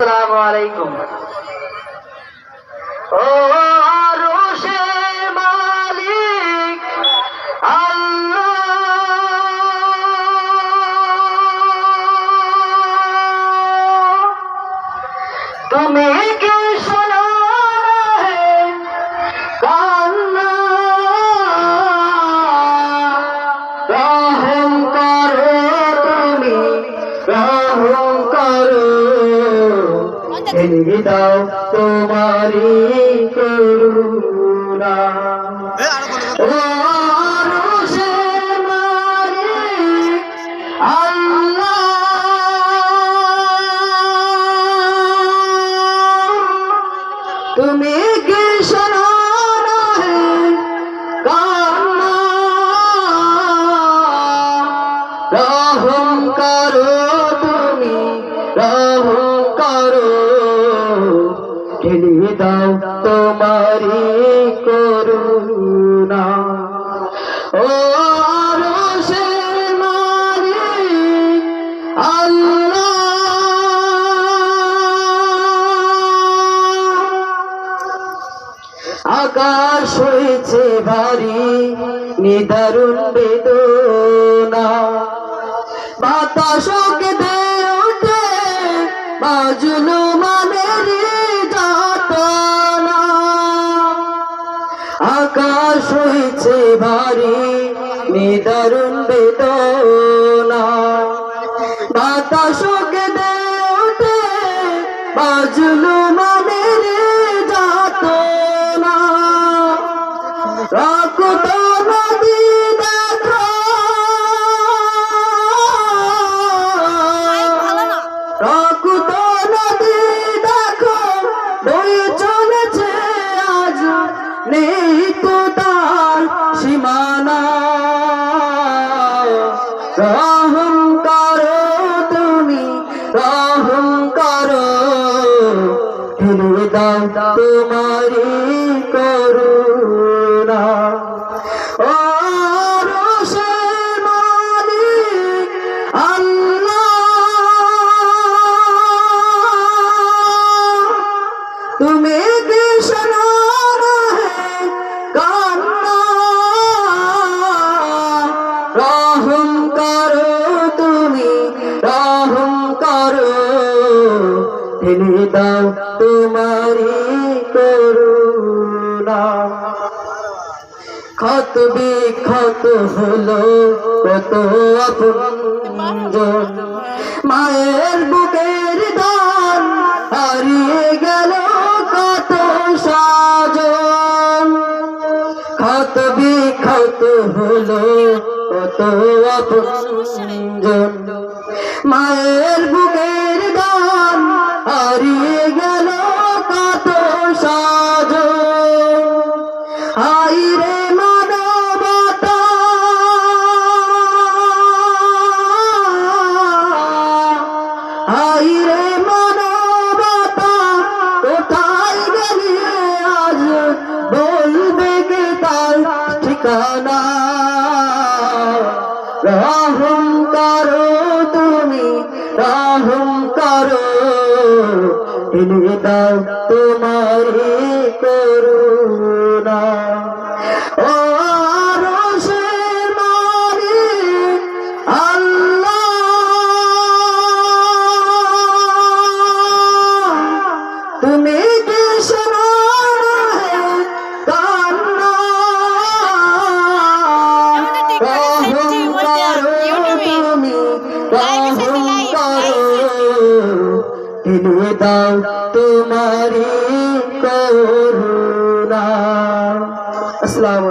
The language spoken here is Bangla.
আসসালামু আলাইকুম। ও আরশের মালিক আল্লাহ, তুমি কি শোনো হে কান্না? রহম করো তুমি, রহম করো, ছেড়ে দাও তোমারি করুণা। ও আরশের মালিক আল্লাহ, তুমি কি শোনো না হে কান্না? রহম করো তুমি, রহম করো, ঢেলে দাও তোমারি করুণা। ও আরশের মালিক আল্লাহ, আকাশ হয়েছে ভারী নিদারুণ বেদনা, বাতাস কেঁদে ওঠে মাজলুমানের যাতনা। আকাশ হয়েছে ভারী নিদারুণ বেদনা, বাতাস কেঁদে ওঠে মাজলুমানের যাতনা। রক্ত নদী দেখো, রক্ত নদী দেখো বয়ে চলেছে আজ, নেই তো তার সীমানা। রহম করো তুমি, রহম করো, ঢেলে দাও তোমারি করুণা। ও আরশের মালিক আল্লাহ, তুমি কি শোনো না হে কান্না? রহম করো তুমি, রহম করো, ঢেলে দাও তোমারি করুণা। ক্ষত বিক্ষত হলো কত আপনজন, মায়ের বুকের দান হারিয়ে গেল কত সাজন। ক্ষত বিক্ষত হলো কত আপনজন, মায়ের বুকের দান হারিয়ে গেল কত সাজন। হায় রে মানবতা, হায় রে মানবতা, কোথায় গেলি আজ? বলবে কে তার ঠিকানা? রহম করো তুমি, রহম করো, ঢেলে দাও তোমারি করুণা। ও আরশের মালিক আল্লাহ, তুমি কি শোনো না হে কান্না? রহম করো তুমি, রহম করো, ঢেলে দাও তোমারি করুণা। আসসালামু